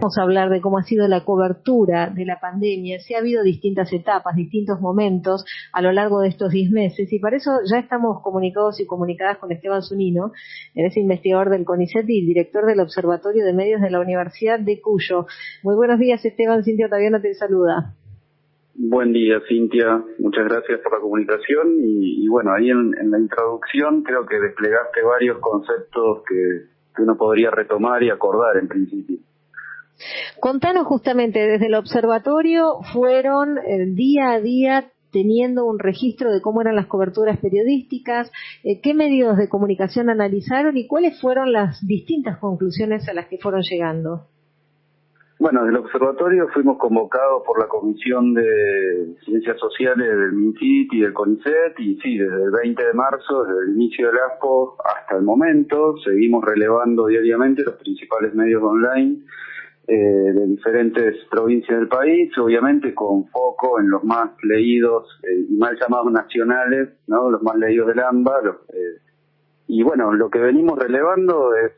Vamos a hablar de cómo ha sido la cobertura de la pandemia. Sí, ha habido distintas etapas, distintos momentos a lo largo de estos 10 meses, y para eso ya estamos comunicados y comunicadas con Esteban Zunino. Él es investigador del CONICET y director del Observatorio de Medios de la Universidad de Cuyo. Muy buenos días, Esteban. Cintia Ottaviano te saluda. Buen día, Cintia. Muchas gracias por la comunicación y bueno, ahí en la introducción creo que desplegaste varios conceptos que uno podría retomar y acordar en principio. Contanos justamente, desde el observatorio fueron día a día teniendo un registro de cómo eran las coberturas periodísticas, qué medios de comunicación analizaron y cuáles fueron las distintas conclusiones a las que fueron llegando. Bueno, del observatorio fuimos convocados por la Comisión de Ciencias Sociales del MinCit y del CONICET, y sí, desde el 20 de marzo, desde el inicio del ASPO hasta el momento, seguimos relevando diariamente los principales medios online de diferentes provincias del país, obviamente con foco en los más leídos y mal llamados nacionales, ¿no? Los más leídos del AMBA. Y bueno, lo que venimos relevando es,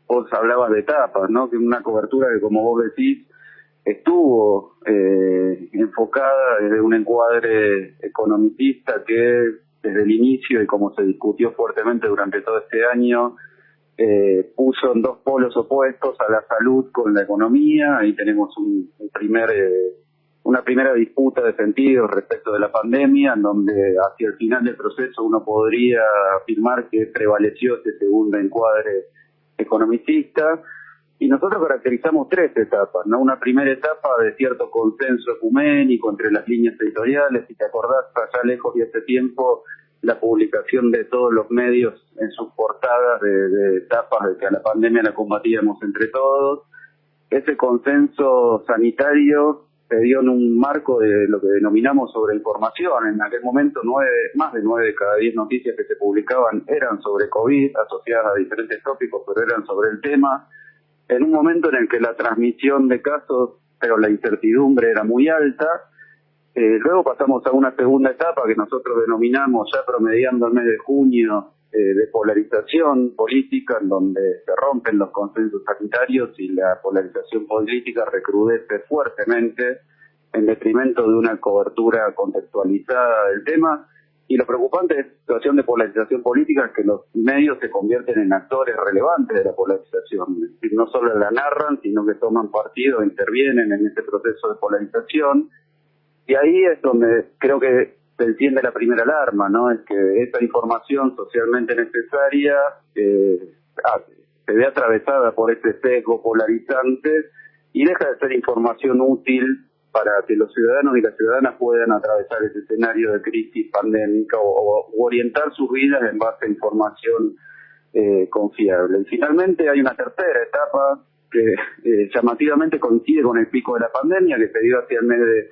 vos hablabas de etapas, ¿no? Que una cobertura que, como vos decís, estuvo enfocada desde un encuadre economicista que desde el inicio y como se discutió fuertemente durante todo este año, puso en dos polos opuestos a la salud con la economía. Ahí tenemos una primera disputa de sentidos respecto de la pandemia, en donde hacia el final del proceso uno podría afirmar que prevaleció este segundo encuadre economicista, y nosotros caracterizamos tres etapas, ¿no? Una primera etapa de cierto consenso ecuménico entre las líneas editoriales. Si te acordás, allá lejos y hace tiempo, la publicación de todos los medios en sus portadas de etapas de que a la pandemia la combatíamos entre todos. Ese consenso sanitario se dio en un marco de lo que denominamos sobreinformación. En aquel momento más de 9 de cada 10 noticias que se publicaban eran sobre COVID, asociadas a diferentes tópicos, pero eran sobre el tema. En un momento en el que la transmisión de casos, pero la incertidumbre era muy alta. Luego pasamos a una segunda etapa que nosotros denominamos, ya promediando el mes de junio, de polarización política, en donde se rompen los consensos sanitarios y la polarización política recrudece fuertemente en detrimento de una cobertura contextualizada del tema. Y lo preocupante de esta situación de polarización política es que los medios se convierten en actores relevantes de la polarización. Es decir, no solo la narran, sino que toman partido, intervienen en este proceso de polarización. Y ahí es donde creo que se enciende la primera alarma, ¿no? Es que esta información socialmente necesaria se ve atravesada por este sesgo polarizante y deja de ser información útil para que los ciudadanos y las ciudadanas puedan atravesar ese escenario de crisis pandémica o orientar sus vidas en base a información confiable. Y finalmente hay una tercera etapa que llamativamente coincide con el pico de la pandemia, que se dio hacia el mes de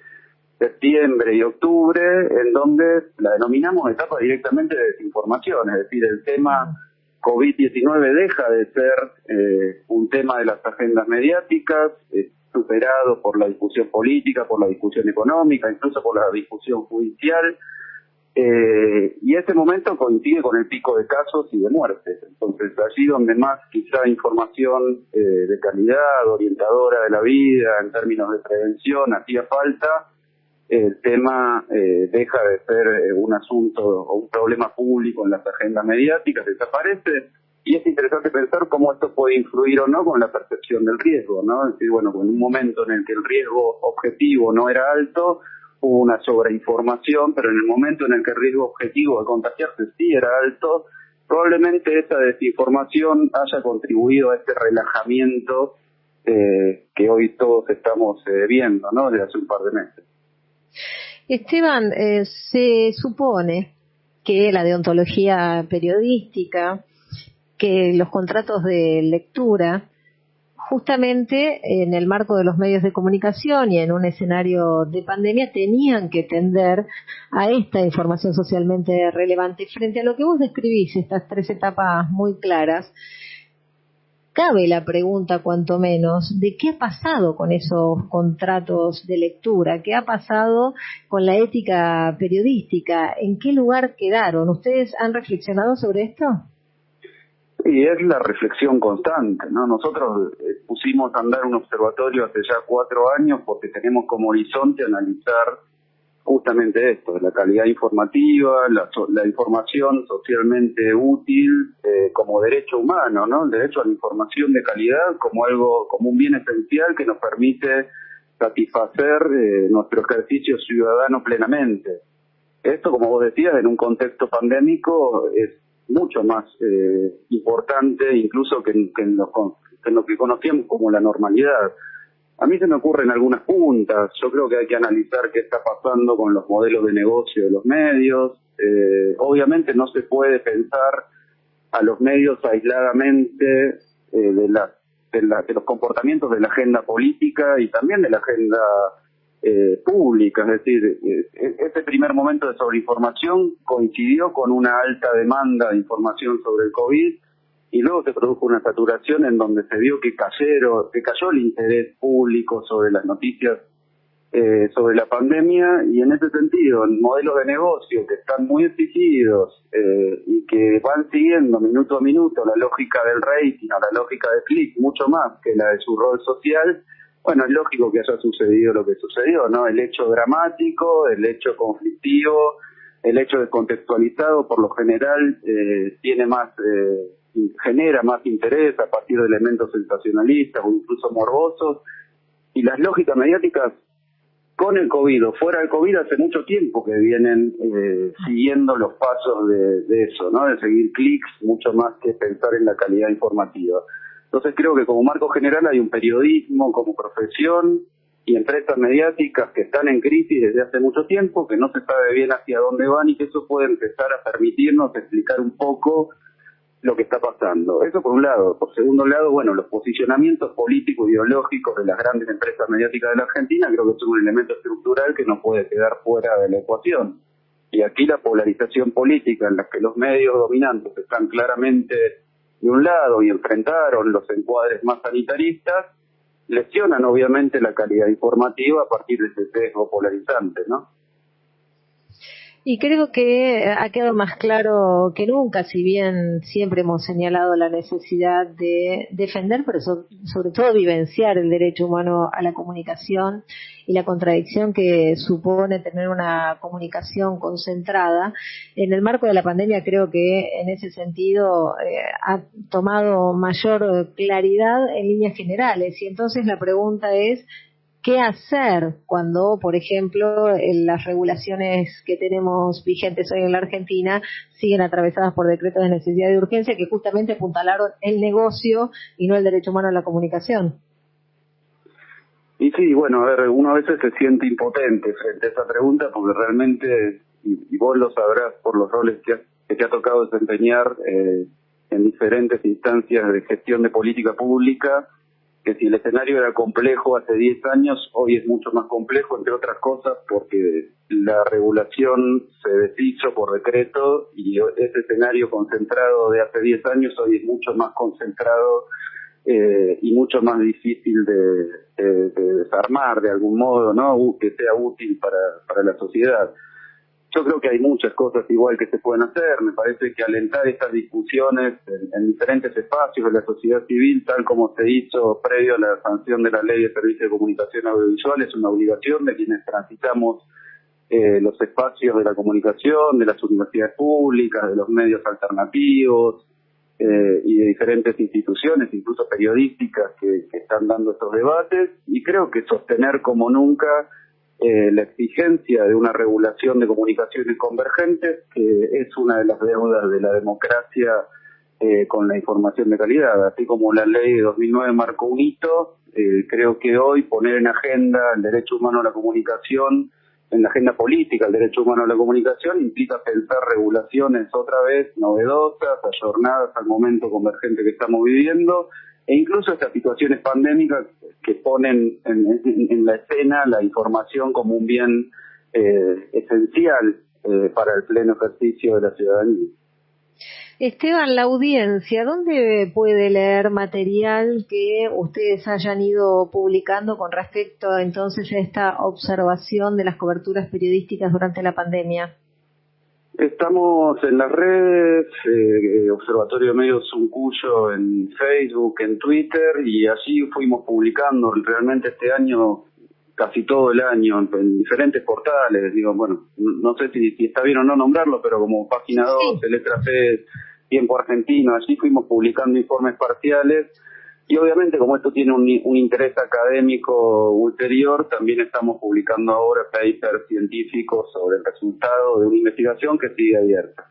septiembre y octubre, en donde la denominamos etapa directamente de desinformación. Es decir, el tema COVID-19 deja de ser un tema de las agendas mediáticas, superado por la discusión política, por la discusión económica, incluso por la discusión judicial, y ese momento coincide con el pico de casos y de muertes. Entonces, allí donde más quizá información de calidad, orientadora de la vida, en términos de prevención, hacía falta, el tema deja de ser un asunto o un problema público en las agendas mediáticas, desaparece. Y es interesante pensar cómo esto puede influir o no con la percepción del riesgo, ¿no? Es decir, bueno, en un momento en el que el riesgo objetivo no era alto, hubo una sobreinformación, pero en el momento en el que el riesgo objetivo de contagiarse sí era alto, probablemente esa desinformación haya contribuido a este relajamiento que hoy todos estamos viendo, ¿no? Desde hace un par de meses. Esteban, se supone que la deontología periodística, que los contratos de lectura, justamente en el marco de los medios de comunicación y en un escenario de pandemia, tenían que tender a esta información socialmente relevante. Frente a lo que vos describís, estas tres etapas muy claras, cabe la pregunta, cuanto menos, de qué ha pasado con esos contratos de lectura, qué ha pasado con la ética periodística, en qué lugar quedaron. ¿Ustedes han reflexionado sobre esto? Y es la reflexión constante, ¿no? Nosotros pusimos a andar un observatorio hace ya 4 años porque tenemos como horizonte analizar justamente esto, la calidad informativa, la información socialmente útil como derecho humano, ¿no? El derecho a la información de calidad como un bien esencial que nos permite satisfacer nuestro ejercicio ciudadano plenamente. Esto, como vos decías, en un contexto pandémico es mucho más importante incluso que en lo que conocíamos como la normalidad. A mí se me ocurren algunas puntas. Yo creo que hay que analizar qué está pasando con los modelos de negocio de los medios. Obviamente no se puede pensar a los medios aisladamente de los comportamientos de la agenda política y también de la agenda pública. Es decir, ese primer momento de sobreinformación coincidió con una alta demanda de información sobre el COVID y luego se produjo una saturación en donde se vio que cayó el interés público sobre las noticias sobre la pandemia, y en ese sentido, en modelos de negocio que están muy exigidos y que van siguiendo minuto a minuto la lógica del rating o la lógica de clic mucho más que la de su rol social, bueno, es lógico que haya sucedido lo que sucedió, ¿no? El hecho dramático, el hecho conflictivo, el hecho descontextualizado, por lo general, genera más interés a partir de elementos sensacionalistas o incluso morbosos, y las lógicas mediáticas con el COVID o fuera del COVID hace mucho tiempo que vienen siguiendo los pasos de eso, ¿no? De seguir clics mucho más que pensar en la calidad informativa. Entonces creo que como marco general hay un periodismo como profesión y empresas mediáticas que están en crisis desde hace mucho tiempo, que no se sabe bien hacia dónde van y que eso puede empezar a permitirnos explicar un poco lo que está pasando. Eso por un lado. Por segundo lado, bueno, los posicionamientos políticos ideológicos de las grandes empresas mediáticas de la Argentina creo que es un elemento estructural que no puede quedar fuera de la ecuación. Y aquí la polarización política en la que los medios dominantes están claramente de un lado y enfrentaron los encuadres más sanitaristas, lesionan obviamente la calidad informativa a partir de ese sesgo polarizante, ¿no? Y creo que ha quedado más claro que nunca, si bien siempre hemos señalado la necesidad de defender, pero sobre todo vivenciar el derecho humano a la comunicación y la contradicción que supone tener una comunicación concentrada. En el marco de la pandemia creo que en ese sentido ha tomado mayor claridad en líneas generales, y entonces la pregunta es: ¿qué hacer cuando, por ejemplo, las regulaciones que tenemos vigentes hoy en la Argentina siguen atravesadas por decretos de necesidad y de urgencia que justamente apuntalaron el negocio y no el derecho humano a la comunicación? Y sí, bueno, a ver, uno a veces se siente impotente frente a esa pregunta porque realmente, y vos lo sabrás por los roles que te ha tocado desempeñar en diferentes instancias de gestión de política pública, que si el escenario era complejo hace 10 años, hoy es mucho más complejo, entre otras cosas, porque la regulación se deshizo por decreto y ese escenario concentrado de hace 10 años hoy es mucho más concentrado y mucho más difícil de desarmar de algún modo, ¿no? Que sea útil para la sociedad. Yo creo que hay muchas cosas igual que se pueden hacer. Me parece que alentar estas discusiones en diferentes espacios de la sociedad civil, tal como se hizo previo a la sanción de la Ley de Servicios de Comunicación Audiovisual, es una obligación de quienes transitamos los espacios de la comunicación, de las universidades públicas, de los medios alternativos y de diferentes instituciones, incluso periodísticas, que están dando estos debates. Y creo que sostener como nunca la exigencia de una regulación de comunicaciones convergentes, que es una de las deudas de la democracia con la información de calidad. Así como la ley de 2009 marcó un hito, creo que hoy poner en agenda el derecho humano a la comunicación, en la agenda política el derecho humano a la comunicación, implica pensar regulaciones otra vez novedosas, ayornadas al momento convergente que estamos viviendo, e incluso estas situaciones pandémicas que ponen en la escena la información como un bien esencial para el pleno ejercicio de la ciudadanía. Esteban, la audiencia, ¿dónde puede leer material que ustedes hayan ido publicando con respecto entonces a esta observación de las coberturas periodísticas durante la pandemia? Estamos en las redes, Observatorio de Medios Suncuyo en Facebook, en Twitter, y allí fuimos publicando realmente este año, casi todo el año, en diferentes portales. Digo, bueno, no sé si está bien o no nombrarlo, pero como Página 2, Letra C, Tiempo Argentino, allí fuimos publicando informes parciales. Y obviamente, como esto tiene un interés académico ulterior, también estamos publicando ahora papers científicos sobre el resultado de una investigación que sigue abierta.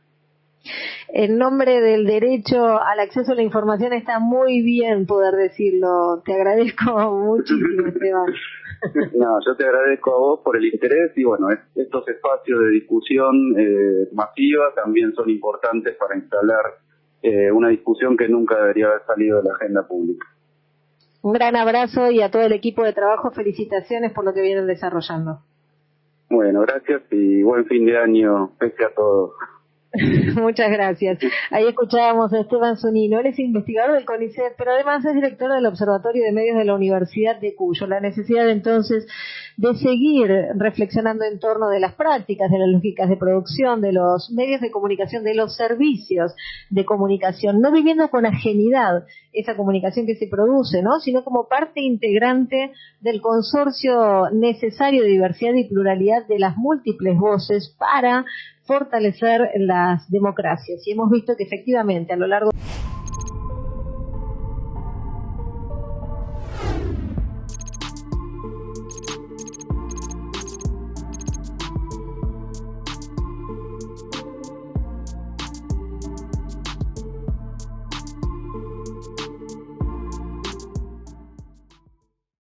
En nombre del derecho al acceso a la información está muy bien poder decirlo. Te agradezco muchísimo, Esteban. No, yo te agradezco a vos por el interés y bueno, estos espacios de discusión masiva también son importantes para instalar una discusión que nunca debería haber salido de la agenda pública. Un gran abrazo y a todo el equipo de trabajo, felicitaciones por lo que vienen desarrollando. Bueno, gracias y buen fin de año, pese a todo. Muchas gracias. Ahí escuchábamos a Esteban Zunino. Él es investigador del CONICET, pero además es director del Observatorio de Medios de la Universidad de Cuyo. La necesidad entonces de seguir reflexionando en torno de las prácticas, de las lógicas de producción, de los medios de comunicación, de los servicios de comunicación, no viviendo con ajenidad esa comunicación que se produce, ¿no?, sino como parte integrante del consorcio necesario de diversidad y pluralidad de las múltiples voces para fortalecer las democracias. Y hemos visto que efectivamente a lo largo